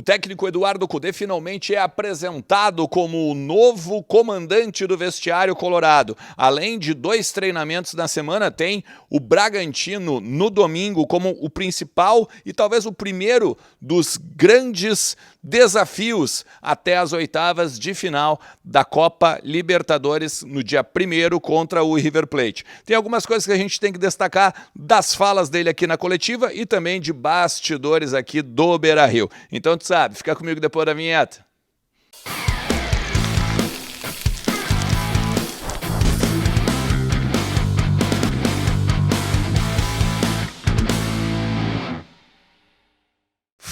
técnico Eduardo Cudê finalmente é apresentado como o novo comandante do vestiário colorado. Além de 2 treinamentos na semana, tem o Bragantino no domingo como o principal e talvez o primeiro dos grandes desafios até as oitavas de final da Copa Libertadores no dia 1º contra o River Plate. Tem algumas coisas que a gente tem que destacar das falas dele aqui na coletiva e também de bastidores aqui do Beira-Rio. Então, tu sabe, fica comigo depois da vinheta.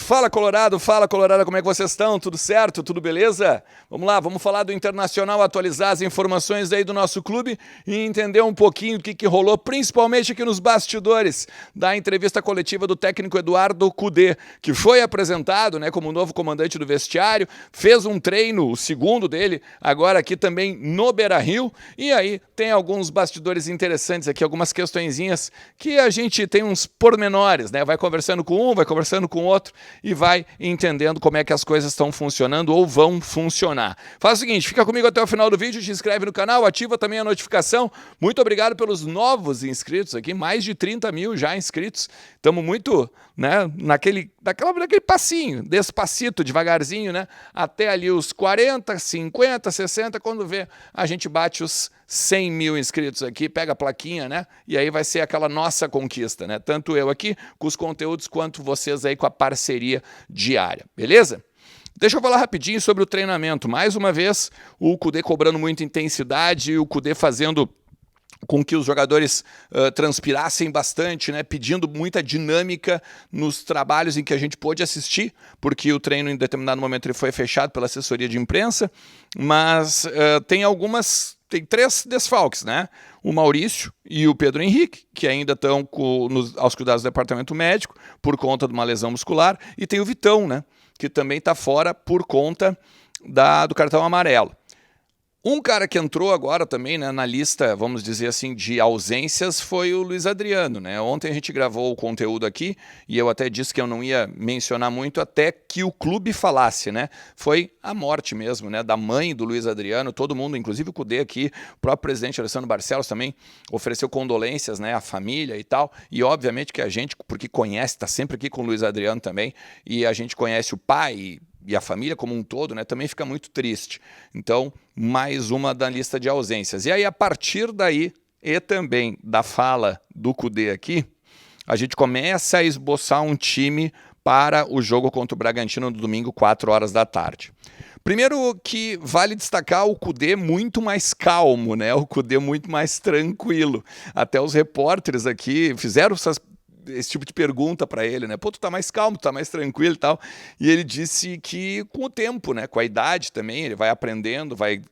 Fala Colorado, como é que vocês estão? Tudo certo? Tudo beleza? Vamos lá, vamos falar do Internacional, atualizar as informações aí do nosso clube e entender um pouquinho o que rolou, principalmente aqui nos bastidores da entrevista coletiva do técnico Eduardo Cudê, que foi apresentado, né, como novo comandante do vestiário, fez um treino, o segundo dele, agora aqui também no Beira-Rio, e aí tem alguns bastidores interessantes aqui, algumas questõezinhas que a gente tem uns pormenores, né? Vai conversando com um, vai conversando com o outro, e vai entendendo como é que as coisas estão funcionando ou vão funcionar. Faz o seguinte, fica comigo até o final do vídeo, te inscreve no canal, ativa também a notificação. Muito obrigado pelos novos inscritos aqui, mais de 30 mil já inscritos. Estamos muito, né, naquele passinho, despacito, devagarzinho, né, até ali os 40, 50, 60, quando vê, a gente bate os 100 mil inscritos aqui, pega a plaquinha, né? E aí vai ser aquela nossa conquista, né? Tanto eu aqui com os conteúdos, quanto vocês aí com a parceria diária, beleza? Deixa eu falar rapidinho sobre o treinamento. Mais uma vez, o Cudê cobrando muita intensidade, o Cudê fazendo com que os jogadores transpirassem bastante, né, pedindo muita dinâmica nos trabalhos em que a gente pôde assistir, porque o treino em determinado momento ele foi fechado pela assessoria de imprensa, mas tem 3 desfalques, né? O Maurício e o Pedro Henrique, que ainda estão aos cuidados do departamento médico por conta de uma lesão muscular, e tem o Vitão, né, que também está fora por conta do cartão amarelo. Um cara que entrou agora também, né, na lista, vamos dizer assim, de ausências foi o Luiz Adriano, né? Ontem a gente gravou o conteúdo aqui e eu até disse que eu não ia mencionar muito até que o clube falasse, né? Foi a morte mesmo, né, da mãe do Luiz Adriano, todo mundo, inclusive o Cudê aqui, o próprio presidente Alessandro Barcelos também ofereceu condolências, né, à família e tal, e obviamente que a gente, porque conhece, está sempre aqui com o Luiz Adriano também, e a gente conhece o pai e a família como um todo, né, também fica muito triste. Então, mais uma da lista de ausências. E aí, a partir daí, e também da fala do Cudê aqui, a gente começa a esboçar um time para o jogo contra o Bragantino no domingo, 4 horas da tarde. Primeiro que vale destacar o Cudê muito mais calmo, né? O Cudê muito mais tranquilo. Até os repórteres aqui fizeram esse tipo de pergunta para ele, né? Pô, tu tá mais calmo, tu tá mais tranquilo e tal. E ele disse que com o tempo, né? Com a idade também, ele vai aprendendo, vai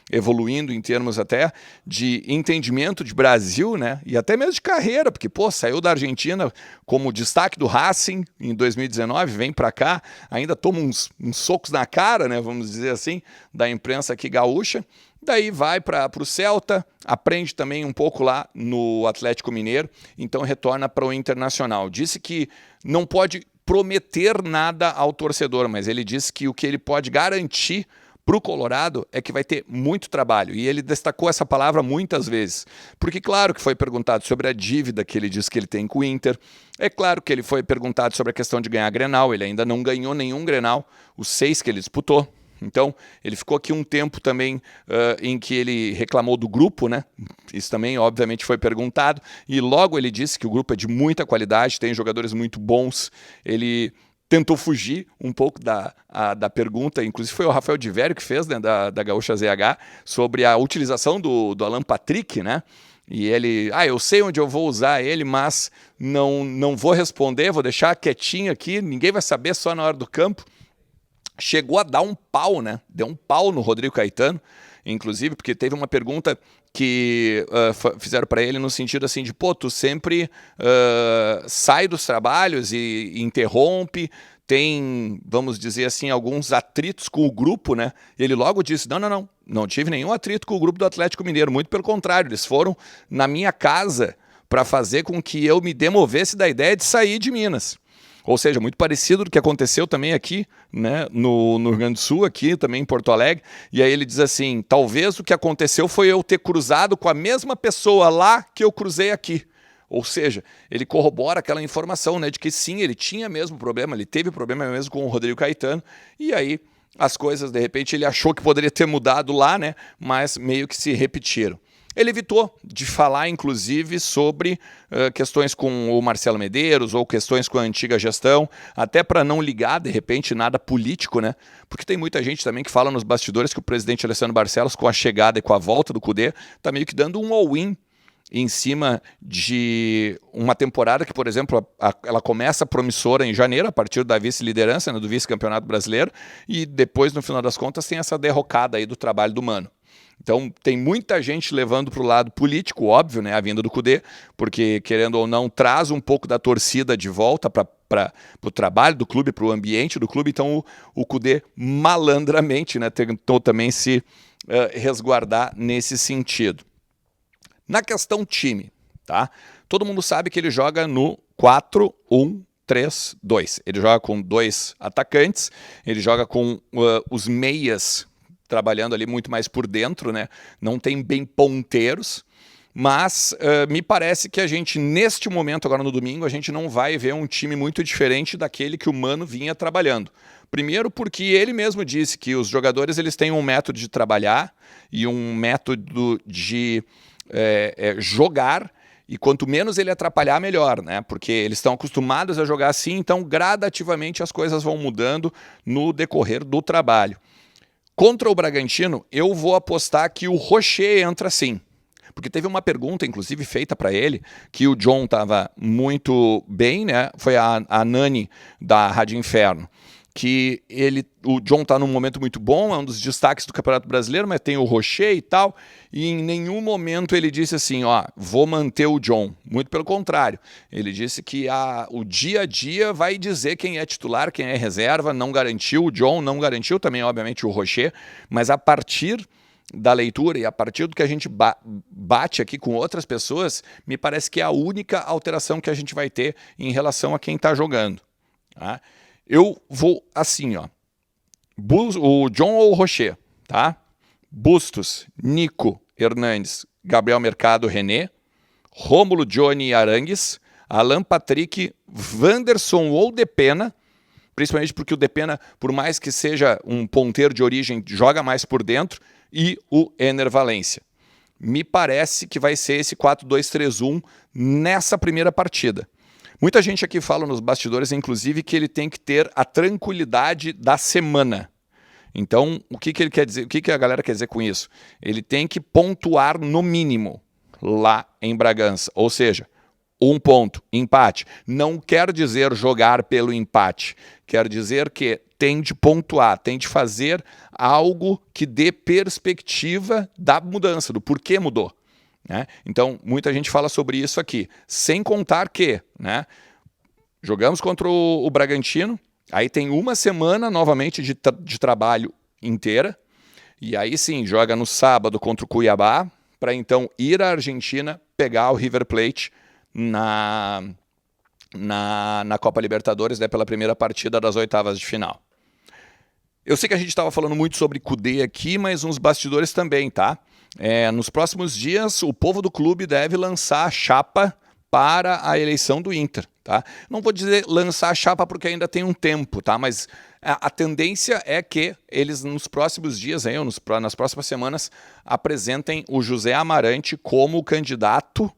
evoluindo em termos até de entendimento de Brasil, né? E até mesmo de carreira, porque, pô, saiu da Argentina como destaque do Racing em 2019, vem para cá, ainda toma uns socos na cara, né? Vamos dizer assim, da imprensa aqui gaúcha. Daí vai para o Celta, aprende também um pouco lá no Atlético Mineiro, então retorna para o Internacional. Disse que não pode prometer nada ao torcedor, mas ele disse que o que ele pode garantir para o Colorado é que vai ter muito trabalho. E ele destacou essa palavra muitas vezes. Porque claro que foi perguntado sobre a dívida que ele disse que ele tem com o Inter. É claro que ele foi perguntado sobre a questão de ganhar Grenal. Ele ainda não ganhou nenhum Grenal, os 6 que ele disputou. Então, ele ficou aqui um tempo também em que ele reclamou do grupo, né? Isso também, obviamente, foi perguntado. E logo ele disse que o grupo é de muita qualidade, tem jogadores muito bons. Ele tentou fugir um pouco da pergunta, inclusive foi o Rafael Di Vério que fez, né, da Gaúcha ZH, sobre a utilização do Alan Patrick, né? E ele, eu sei onde eu vou usar ele, mas não vou responder, vou deixar quietinho aqui, ninguém vai saber, só na hora do campo. Chegou a dar um pau, né? Deu um pau no Rodrigo Caetano, inclusive, porque teve uma pergunta que fizeram para ele no sentido assim de, pô, tu sempre sai dos trabalhos e interrompe, tem, vamos dizer assim, alguns atritos com o grupo, né? E ele logo disse, não tive nenhum atrito com o grupo do Atlético Mineiro, muito pelo contrário, eles foram na minha casa para fazer com que eu me demovesse da ideia de sair de Minas. Ou seja, muito parecido do que aconteceu também aqui, né, no Rio Grande do Sul, aqui também em Porto Alegre. E aí ele diz assim, talvez o que aconteceu foi eu ter cruzado com a mesma pessoa lá que eu cruzei aqui. Ou seja, ele corrobora aquela informação, né, de que sim, ele tinha mesmo problema, ele teve problema mesmo com o Rodrigo Caetano, e aí as coisas, de repente, ele achou que poderia ter mudado lá, né, mas meio que se repetiram. Ele evitou de falar, inclusive, sobre questões com o Marcelo Medeiros ou questões com a antiga gestão, até para não ligar, de repente, nada político, né? Porque tem muita gente também que fala nos bastidores que o presidente Alessandro Barcelos, com a chegada e com a volta do Kudê, está meio que dando um all-in em cima de uma temporada que, por exemplo, ela começa promissora em janeiro, a partir da vice-liderança, né, do vice-campeonato brasileiro, e depois, no final das contas, tem essa derrocada aí do trabalho do Mano. Então, tem muita gente levando para o lado político, óbvio, né, a vinda do Kudê, porque, querendo ou não, traz um pouco da torcida de volta para o trabalho do clube, para o ambiente do clube. Então, o Kudê, malandramente, né, tentou também se resguardar nesse sentido. Na questão time, tá? Todo mundo sabe que ele joga no 4-1-3-2. Ele joga com 2 atacantes, ele joga com os meias trabalhando ali muito mais por dentro, né? Não tem bem ponteiros, mas me parece que a gente, neste momento, agora no domingo, a gente não vai ver um time muito diferente daquele que o Mano vinha trabalhando. Primeiro porque ele mesmo disse que os jogadores eles têm um método de trabalhar e um método de jogar, e quanto menos ele atrapalhar, melhor, né? Porque eles estão acostumados a jogar assim, então gradativamente as coisas vão mudando no decorrer do trabalho. Contra o Bragantino, eu vou apostar que o Rocher entra sim. Porque teve uma pergunta, inclusive, feita para ele, que o John estava muito bem, né? Foi a Nani da Rádio Inferno, que o John está num momento muito bom, é um dos destaques do Campeonato Brasileiro, mas tem o Rocher e tal, e em nenhum momento ele disse assim, ó, vou manter o John. Muito pelo contrário, ele disse que o dia a dia vai dizer quem é titular, quem é reserva, não garantiu o John, não garantiu também, obviamente, o Rocher, mas a partir da leitura e a partir do que a gente bate aqui com outras pessoas, me parece que é a única alteração que a gente vai ter em relação a quem está jogando, tá? Eu vou assim, ó. O John ou o Rocher, tá? Bustos, Nico, Hernandes, Gabriel Mercado, René, Rômulo, Johnny e Arangues, Alan Patrick, Wanderson ou Depena, principalmente porque o Depena, por mais que seja um ponteiro de origem, joga mais por dentro, e o Ener Valencia. Me parece que vai ser esse 4-2-3-1 nessa primeira partida. Muita gente aqui fala nos bastidores, inclusive, que ele tem que ter a tranquilidade da semana. Então, o que ele quer dizer? O que a galera quer dizer com isso? Ele tem que pontuar no mínimo lá em Bragança. Ou seja, 1 ponto, empate. Não quer dizer jogar pelo empate. Quer dizer que tem de pontuar, tem de fazer algo que dê perspectiva da mudança, do porquê mudou. Né? Então, muita gente fala sobre isso aqui, sem contar que, né, jogamos contra o Bragantino, aí tem uma semana novamente de trabalho inteira, e aí sim, joga no sábado contra o Cuiabá, para então ir à Argentina, pegar o River Plate na Copa Libertadores, né, pela primeira partida das oitavas de final. Eu sei que a gente estava falando muito sobre Kudê aqui, mas uns bastidores também, tá? Nos próximos dias, o povo do clube deve lançar a chapa para a eleição do Inter, tá? Não vou dizer lançar a chapa porque ainda tem um tempo, tá? Mas a tendência é que eles nos próximos dias, aí, ou nas próximas semanas, apresentem o José Amarante como candidato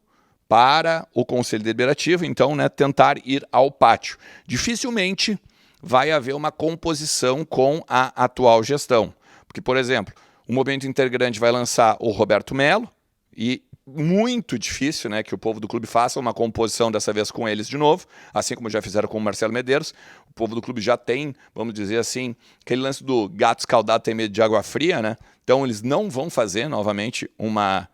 para o Conselho Deliberativo, então, né, tentar ir ao pátio. Dificilmente vai haver uma composição com a atual gestão. Porque, por exemplo, o Movimento Intergrande vai lançar o Roberto Melo, e muito difícil, né, que o povo do clube faça uma composição dessa vez com eles de novo, assim como já fizeram com o Marcelo Medeiros. O povo do clube já tem, vamos dizer assim, aquele lance do gato escaldado tem medo de água fria, né? Então eles não vão fazer novamente uma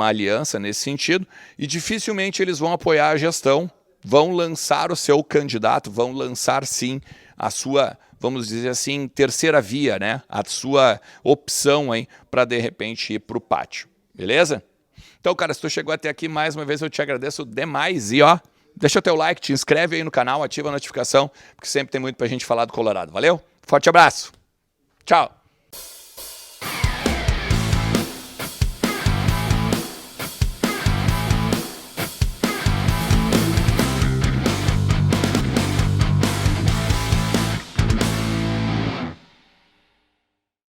aliança nesse sentido, e dificilmente eles vão apoiar a gestão, vão lançar o seu candidato, vão lançar sim a sua, vamos dizer assim, terceira via, né? A sua opção aí para de repente ir para o pátio, beleza? Então, cara, se tu chegou até aqui, mais uma vez eu te agradeço demais e ó, deixa o teu like, te inscreve aí no canal, ativa a notificação, porque sempre tem muito pra gente falar do Colorado. Valeu? Forte abraço. Tchau.